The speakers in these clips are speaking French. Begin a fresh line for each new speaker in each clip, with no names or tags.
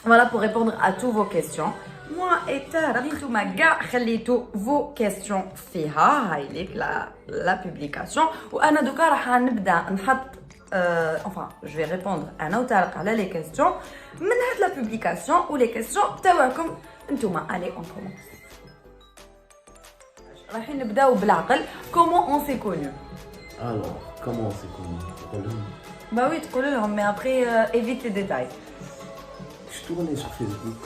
Voilà pour répondre à toutes vos questions. Moi et Nitouma كاع خليتو vos questions فيها هاي ليك la publication وانا دوكا راح نبدا نحط enfin je vais répondre انا وطارق على les questions من هاد la publication ou les questions تاعكم نتوما. allez on commence. راح نبداو بالعقل. comment on s'est connu.
Alors, comment on s'est connus?
Bah oui, تقول لهم mais après évite les détails.
Je tournais sur Facebook.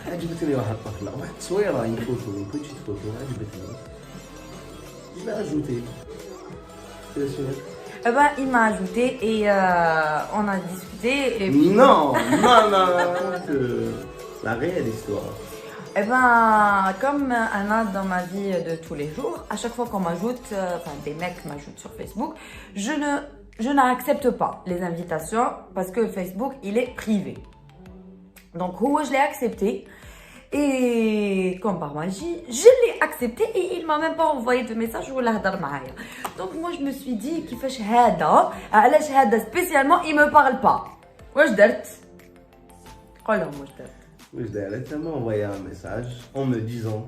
عجبتني واحد الطفلة، واحد صويرة une photo, une petite photo, عجبتني. Je l'ai ajouté. Bien sûr.
Eh ben, il m'a ajouté et on a discuté et puis...
Non, raconte la réelle histoire.
Eh ben, comme Anna dans ma vie de tous les jours, à chaque fois qu'on m'ajoute, enfin des mecs m'ajoutent sur Facebook, je n'accepte pas les invitations parce que Facebook il est privé. Donc je l'ai accepté et comme par magie, je l'ai accepté et il m'a même pas envoyé de message ou la hadar maaya. Donc moi je me suis dit كيفاش هذا علاش هذا spécialement il me parle pas. واش درت؟ قول لهم واش درت.
Oui, elle m'a envoyé un message en me disant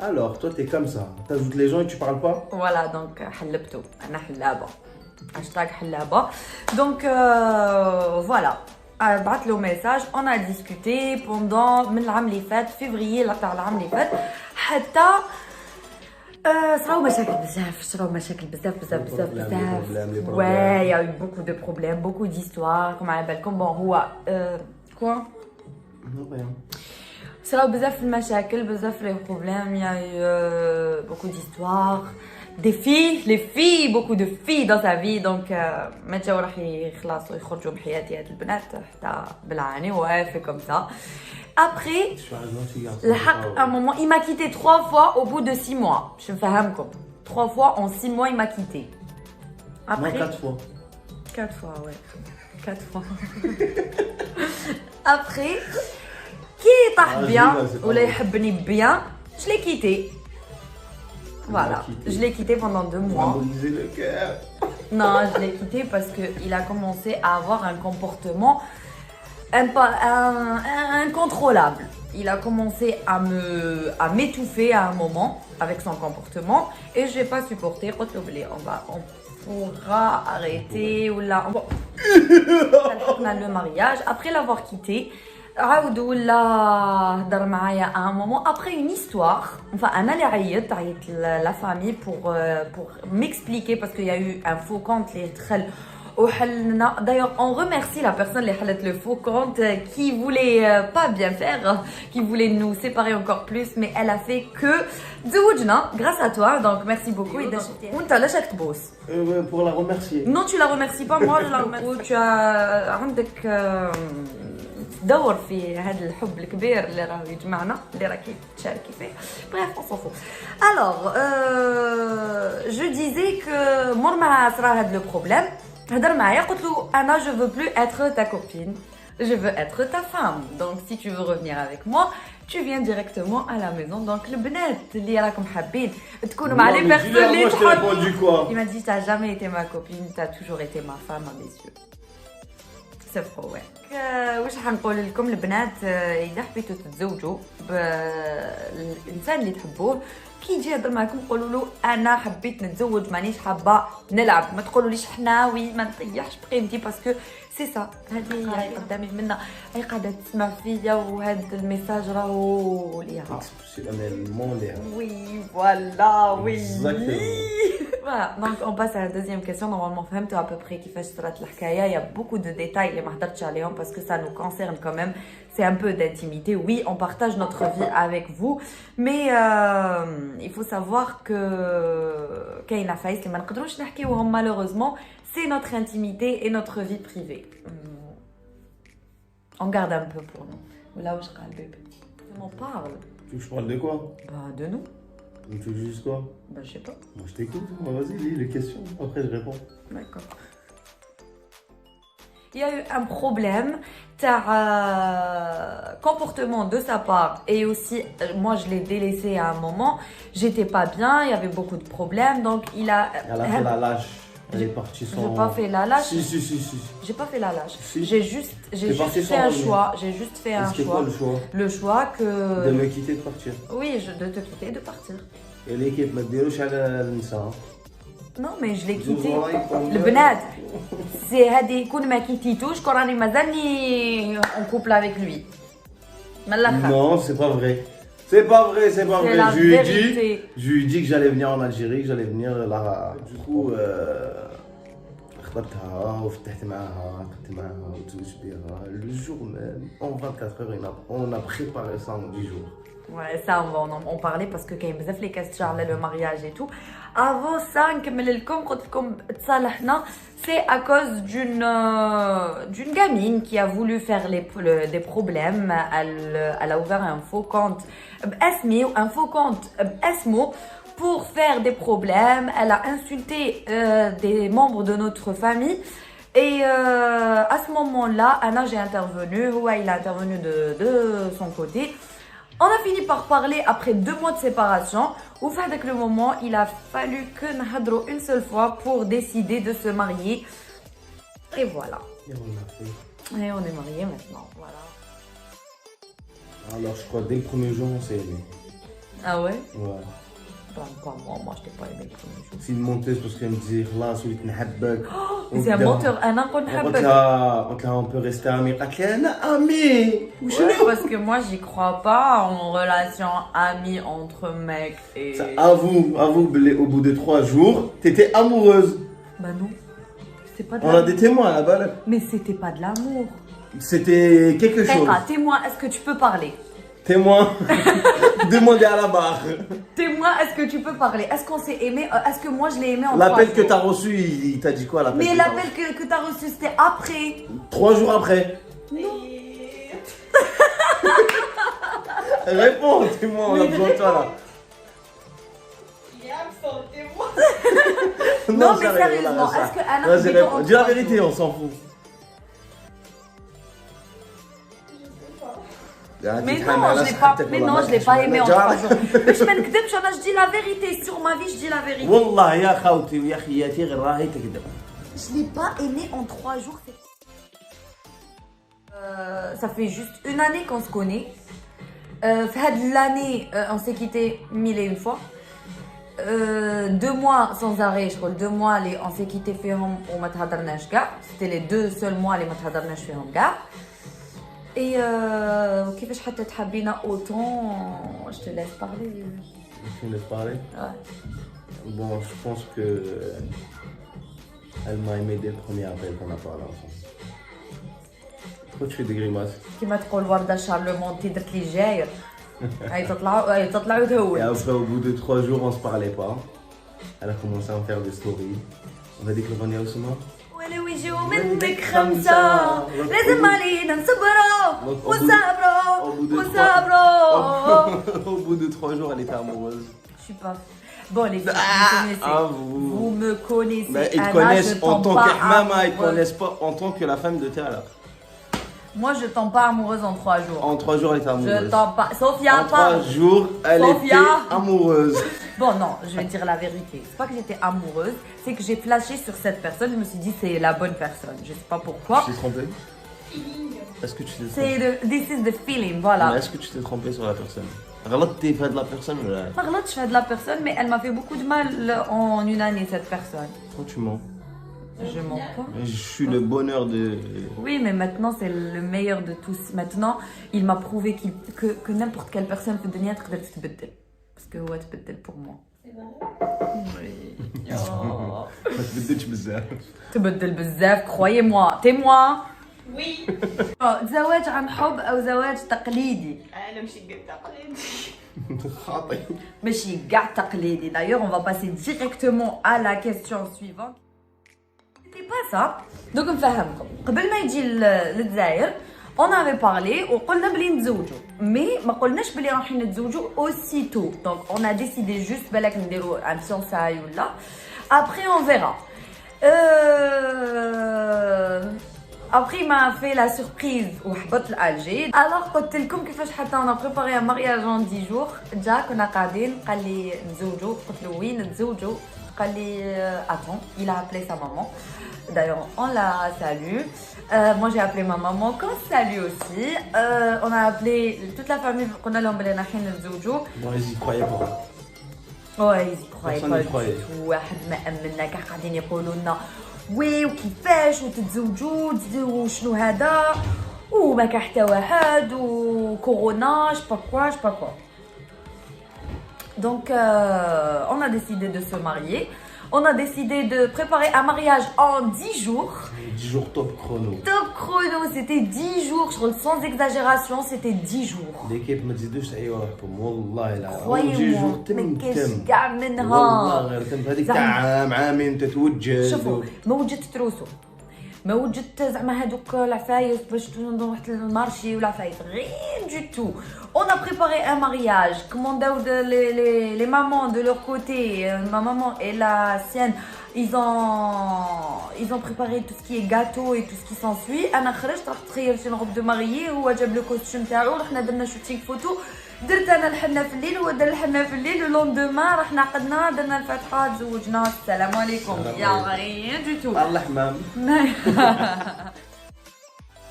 alors toi t'es comme ça, t'ajoutes les gens et tu parles pas.
Voilà, donc حلبته انا حلابه hashtag حلابه. Donc voilà. بعت له ميساج on a discuté pendant من العام اللي فات février تاع العام اللي فات حتى صراو مشاكل بزاف ouais il y a eu beaucoup de problèmes beaucoup d'histoires comme على بالكم bon هو quoi
Non, rien.
صراو بزاف المشاكل بزاف les problèmes il y a eu beaucoup d'histoires des filles les filles beaucoup de filles dans sa vie donc ما جاو راح يخلصوا يخرجوا بحياتي هاد البنات حتى بالعاني وافي comme ça. Après
Je suis un gentil garçon.
الحق un moment il m'a quitté 3 fois au bout de 6 mois. Je نفهمكم 3 fois en 6 mois il m'a quitté. Après
Non, 4 fois.
4 fois ouais 4 fois. Après qui طاح bien ولا يحبني bien je l'ai quitté. Voilà, je l'ai quitté pendant 2 mois.
Briser le cœur.
Non, je l'ai quitté parce qu'il a commencé à avoir un comportement incontrôlable. Il a commencé à m'étouffer à un moment avec son comportement et je n'ai pas supporté. On pourra arrêter ou là. Le mariage. Après l'avoir quitté, عاودوا ولا هضر معايا à un moment après une histoire. Enfin انا اللي عيطت la famille pour m'expliquer parce qu'il y a eu un faux compte اللي دخل وحلنا. D'ailleurs on remercie la personne اللي حلت le faux compte qui voulait pas bien faire, qui voulait nous séparer encore plus mais elle a fait que تزوجنا grâce à toi donc merci beaucoup. وانت علاش راك تبوس؟
Pour la remercier.
Non tu la remercies pas moi je la remercie. Tu as عندك دور في هذا الحب الكبير اللي راه يجمعنا اللي راكي تشاركي فيه. Bref on s'en fout. Alors je disais que مور ما صرا هذا لو بروبليم هضر معايا قلت له انا je veux plus être ta copine, je veux être ta femme, donc si tu veux revenir avec moi tu viens directement à la maison. Donc البنات اللي راكم حابين تكونوا مع les personnes اللي تحبوا. Il m'a dit t'as jamais été ma copine, t'as toujours été ma femme à mes yeux. C'est faux ouais. واش حنقول لكم البنات اذا حبيتوا تتزوجوا بالانسان اللي تحبوه كي يجي يهضر معكم قولوا له انا حبيت نتزوج مانيش حابه نلعب. ما تقولوليش حناوي ما نطيحش بقيمتي باسكو سي سا. هذه هي قدامي منا هي قاعده تسمع فيا وهذا الميساج راهو ليها. Oui, voilà, oui. Voilà, donc on passe à la deuxième question. Normalement, فهمتوا à peu près كيفاش صرات الحكايه. Il y a beaucoup de détails اللي ما هضرتش عليهم parce que ça nous concerne quand même. C'est un peu d'intimité. Oui, on partage notre vie avec vous, mais il faut savoir que كاين عفايس اللي ما نقدروش نحكيوهم malheureusement. C'est notre intimité et notre vie privée. On garde un peu pour nous. Là où je parle, bébé. On en parle.
Tu veux que je parle de quoi?
Bah, de nous.
Tu veux juste quoi?
Bah, je sais pas.
Moi, je t'écoute. Vas-y, lis les questions. Après, je réponds.
D'accord. Il y a eu un problème, comportement de sa part et aussi moi je l'ai délaissé à un moment, j'étais pas bien, il y avait beaucoup de problèmes donc il a...
Elle a fait la lâche. Elle est partie sans.
J'ai pas fait la lâche.
Si.
J'ai pas fait la lâche.
Si.
J'ai juste
partie
fait
sans
un
revenir.
choix. J'ai juste fait un
C'était
choix.
quoi le choix?
Le choix que.
De me quitter, de partir.
Oui, de te quitter et de partir.
Et l'équipe ما تديروش على النساء.
Non, mais je l'ai
Vous
quitté.
aurez comme-
البنات سي هادي يكون ما كيتيتوش كون راني مازالني اون كوبل افيك لوي من الاخر.
Non, c'est pas vrai. C'est pas vrai, c'est pas
C'est
vrai.
la vérité.
Je lui ai dit que j'allais venir en Algérie, que j'allais venir là. Du coup, خطبتها وفتحت معاها قعدت معاها وتزوجت بها. Le jour même, en 24 heures, on a préparé ça en 10 jours.
Ouais, ça on va en parler parce que كاين بزاف لي questions على le mariage et tout. Avant ça, نكمل لكم قلت لكم تصالحنا c'est à cause d'une gamine qui a voulu faire des problèmes. Elle a ouvert un faux compte باسمي un faux compte باسمو pour faire des problèmes. Elle a insulté des membres de notre famille. Et à ce moment-là, Anna, j'ai intervenu. Ouais, il a intervenu de son côté. On a fini par parler après 2 mois de séparation. Au fait, avec le moment, il a fallu que Nahadro une seule fois pour décider de se marier. Et voilà.
Et on a fait.
Et on est mariés maintenant. Voilà.
Alors, je crois dès le premier jour, on s'est aimé.
Ah ouais?
Ouais.
Pas moi, moi je t'ai pas aimé le premier jour.
C'est une menteuse parce qu'elle me disait خلاص وليت نحبك.
C'est un menteur. Anna, qu'on
قلت لها on peut rester amis. قالت لي انا امي.
Ouais, parce que moi j'y crois pas en relation amie entre mecs et.
Avoue, au bout de 3 jours, t'étais amoureuse.
Bah non. C'est pas de
On a
l'amour.
des témoins là-bas. Là.
Mais c'était pas de l'amour.
C'était quelque chose.
Frère, témoin, est-ce que tu peux parler?
Témoin. Demandez à la barre.
Témoin, est-ce que tu peux parler? Est-ce qu'on s'est aimé? Est-ce que moi je l'ai aimé en 3
L'appel
jours?
que t'as reçu, il t'a dit quoi l'appel?
Mais
que t'as
l'appel que t'as reçu c'était après.
reçu 3 jours après. Réponds, témoin, on a besoin de toi là.
Il est absent, témoin.
Non, mais
sérieux,
sérieusement,
là, ça.
est-ce que Anna
Vas-y,
c'était
réponds.
en
Dis la
3
vérité,
jours?
on s'en fout.
Mais non, je l'ai pas, mais non, je l'ai pas aimé en 3 jours. Mais je m'نكدبش, Anna, je dis la vérité. Sur ma vie, je dis la vérité.
والله يا خاوتي ويا خياتي غير راهي تكذب.
Je l'ai pas aimé en 3 jours. Ça fait juste une année qu'on se connaît. L'année, on s'est quitté 1000 et une fois. 2 mois sans arrêt, je crois 2 mois, on s'est quitté فيهم وما تهضرناش كاع. C'était les 2 seuls mois اللي ما تهضرناش فيهم كاع. Et كيفاش حتى تحبينا autant, je te laisse parler.
Tu me laisses parler?
Ouais.
Bon, je pense que elle m'a aimé dès le premier appel qu'on a parlé ensemble. Pourquoi tu fais des grimaces?
كيما تقول وردة شارلمونتي درت لي جاير. هاي تطلع
Et
وتهول.
après, au bout de 3 jours, on se parlait pas. Elle a commencé à me faire des stories. On a dit que Rania Ousmane.
ولو يجيو منك 5 لازم علينا نصبروا ونصبروا ونصبروا.
Au bout de 3 jours, elle était amoureuse.
Je suis pas. Bon les filles, vous
vous.
me connaissez.
Mais ils te
Anna,
connaissent
je
en
tombe
tant
pas
qu'Ahmama, ils te
amoureuse.
connaissent pas en tant que la femme de Théala.
Moi je tombe pas amoureuse en 3 jours.
En 3 jours, elle était amoureuse.
Je tombe pas. Sophia
En
pas.
3 jours, elle
Sophia.
était amoureuse.
Bon non, je vais dire la vérité. C'est pas que j'étais amoureuse, c'est que j'ai flashé sur cette personne. Je me suis dit c'est la bonne personne. Je sais pas pourquoi.
Tu t'es trompé? Est-ce que tu t'es trompé?
C'est this is the feeling, voilà.
Mais est-ce que tu t'es trompé sur la personne? غلطتي في هاد la personne ولا؟
ما غلطتش في هاد la personne, mais elle m'a fait beaucoup de mal en une année cette personne.
Quand tu mens.
Je mens pas.
Je suis le bonheur de.
Oui, mais maintenant c'est le meilleur de tous. Maintenant, il m'a prouvé que n'importe quelle personne في الدنيا تقدر تتبدل. Parce que هو تبدل pour moi.
C'est vrai.
Oui.
ما تبدلش بزاف.
تبدل بزاف, croyez-moi. Témoin.
Oui.
زواج عن حب أو زواج تقليدي.
أنا مش قد تقليدي.
خاطي.
ماشي كاع تقليدي. D'ailleurs, on va passer directement à la question suivante. C'était pas ça. Donc نفهمكم. قبل ما يجي للجزائر on avait parlé وقلنا بلي نتزوجوا مي ما قلناش بلي رايحين نتزوجوا aussitôt. Donc on a décidé juste بالك نديروا un fiançailles ولا après on verra. Après il m'a fait la surprise وحبط لألجي. Alors قلت لكم كيفاش حتى on a préparé un mariage en 10 jours. جا كنا قاعدين قال لي نتزوجوا قلت له وين نتزوجوا قال لي attends, il a appelé sa maman. D'ailleurs, on l'a salué. Moi, j'ai appelé ma maman qu'on salue aussi. On a appelé toute la famille. On a l'emballé na hin nzoujo.
Bon, ils y croyaient pas.
Ouais, ils y croyaient
Personne
pas
n'y croyait.
du tout. واحد ما امنا كاع قاعدين يقولوا لنا وي وكيفاش وتتزوجوا تزوجوا شنو هذا وما كان حتى واحد وكورونا جو با كوا. Donc, on a décidé de se marier. On a décidé de préparer un mariage en 10 jours.
10 jours top chrono.
Top chrono, c'était 10 jours. Sans exagération, c'était 10 jours.
L'équipe ما تزيدوش تعيوا روحكم والله لا. 10
Croyez-moi,
jours
ما كاش
تم.
كاع
والله
منها.
غير تم هذيك تاع عام عامين تتوجد.
شوفوا ما وجدت تروسو، ما وجدت زعما هذوك العفايس باش نروح للمارشي والعفايس غير du tout. On a préparé un mariage, commandé les mamans de leur côté, ma maman et la sienne, ils ont préparé tout ce qui est gâteau et tout ce qui s'ensuit. انا خرجت رحت تخيلت une robe de mariée هو جاب لو كوستيم تاعو رحنا درنا شوتينغ فوتو درت انا الحنه في الليل وهو دار الحنه في الليل لوندوما رحنا عقدنا درنا الفاتحه تزوجنا السلام عليكم يا rien du tout.
الله حمام.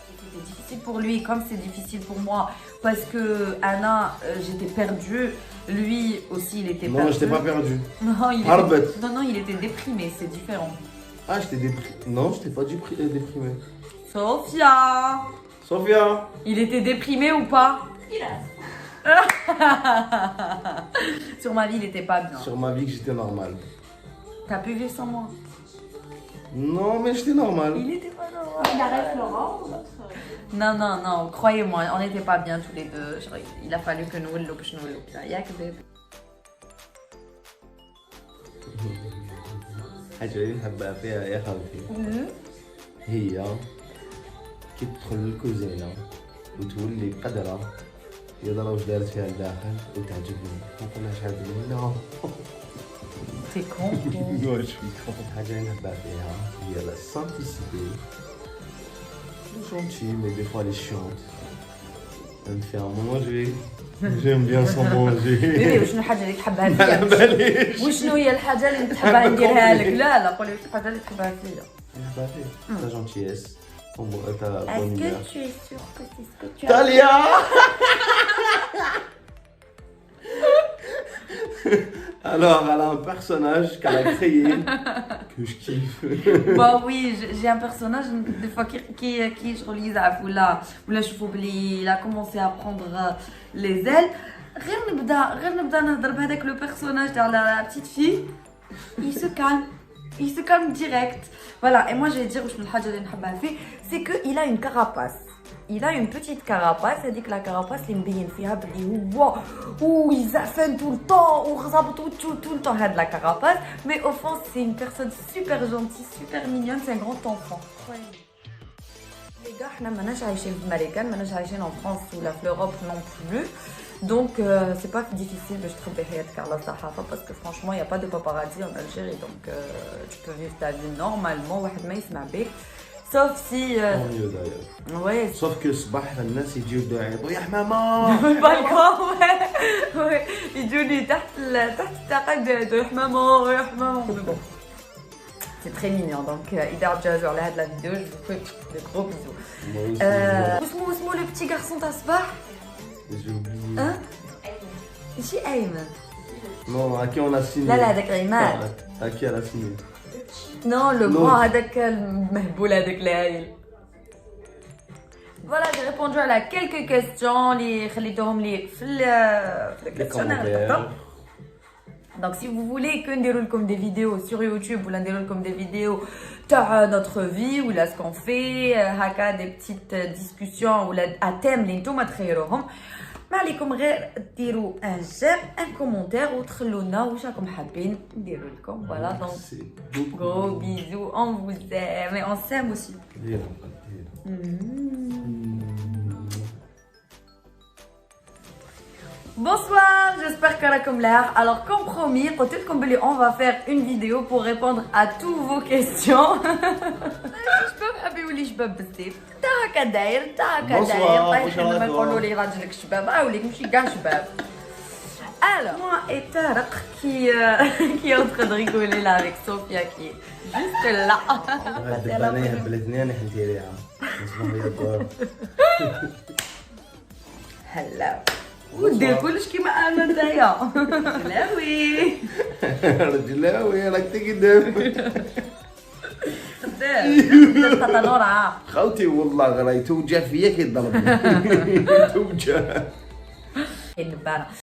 C'était difficile pour lui comme c'est difficile pour moi parce que Anna j'étais perdue, lui aussi il était perdu.
Non, j'étais pas perdu.
Non,
Harbet.
non, il était déprimé, c'est différent.
Ah, j'étais déprimé. Non, j'étais pas déprimé.
Sophia,
Sophia.
il était déprimé ou pas?
Il a.
Sur ma vie, il était pas bien.
Sur ma vie que j'étais normal.
T'as pu vivre sans moi?
Non, mais j'étais normal.
Il était pas normal.
Il arrête Laurent ou l'autre?
Non, croyez-moi, on n'était pas bien tous les deux. Il a fallu que nous le
حاجة اللي نحبها فيها يا خالتي هي كي تدخل للكوزينة وتولي قدرة يضرب واش دارت فيها لداخل وتعجبني ما قلناش حاجة لا
T'es con.
Ouais, je suis content. حاجة اللي نحبها فيها هي la simplicité. Elle est gentille mais des fois elle est chiante. Elle me fait à manger. J'aime bien sans manger.
بيبي وشنو الحاجة اللي تحبها فيا؟ وشنو هي الحاجة اللي تحبها نديرها لك؟ لا قولي وش الحاجة اللي تحبها فيا؟
نحبها فيها ta gentillesse. Ta bonne
Est-ce
humeur.
que tu es sûre que c'est ce que tu as?
Talia. Alors, elle a un personnage qu'elle a créé que je kiffe.
Bah oui, j'ai un personnage des fois qui je relis ou là je trouve il a commencé à prendre les ailes. غير نبدا نهضر بهذاك لو personnage تاع la petite fille, il se calme direct. Voilà, et moi je vais dire شنو الحاجة اللي نحبها فيه, c'est que il a une carapace. Il a une petite carapace, c'est-à-dire que la carapace اللي مبين فيها بلي هو يزعفن tout le temps وخزابط tout le temps هاد la carapace, mais au fond c'est une personne super gentille, super mignonne, c'est un grand enfant. Les gars, احنا ماناش عايشين في امريكان, ماناش عايشين en France ou في l'Europe non plus. Donc c'est pas difficile باش تخبي حياتك على الصحافة parce que franchement il y a pas de paparazzi en Algérie, donc tu peux vivre ta vie normalement واحد ما يسمع بك. Sauf si
Tant mieux d'ailleurs.
ouais,
Sauf que صباح الناس يجيو يعيطوا يا حمامة.
بالكون ouais, يجوني تحت الطاقة de حمامة يا حمامة. C'est très mignon, donc إذا عجبتوا على هاد la vidéo, je vous fais de gros bisous. واسمو le petit garçon تاع صباح؟
J'ai oublié.
Hein? ماشي أيمن.
Non, à qui on a signé?
لا هذاك عماد.
À qui elle a signé?
Non, le grand هذاك المهبول هذاك الهايل. Voilà, j'ai répondu à la quelques questions اللي خليتهم لي في le questionnaire. Donc si vous voulez que نديرو لكم des vidéos sur YouTube ou نديرو لكم des vidéos تاع notre vie ou là ce qu'on fait هكا des petites discussions ou à thème اللي نتوما تخيروهم, ما عليكم غير ديروا ان جيم ان كومونتير وتخلونا واش راكم حابين نديرو لكم. Voilà, donc gros bisous, on vous aime et on s'aime aussi. Bonsoir, j'espère que راكم ملاح. Alors comme promis, قلت لكم بلي on va faire une vidéo pour répondre à tous vos questions. شباب حابين يولي شباب بزاف. تا هكا داير تا هكا داير. طيب ما يقولوا لي راجلك شباب, راهوليك ماشي كاع شباب. Alors, moi et Tarek qui est en train de rigoler là avec Sophia qui est juste là.
الدبانه يهبلتني انا حنتي ليها نصبح هي الدور
هلا ودير كلش كيما انا نتايا. لاوي
رجلاوي راك تكذب
خدام تاتا نورا.
خوتي والله راهي توجع فيا كي ضربني توجع
النبانه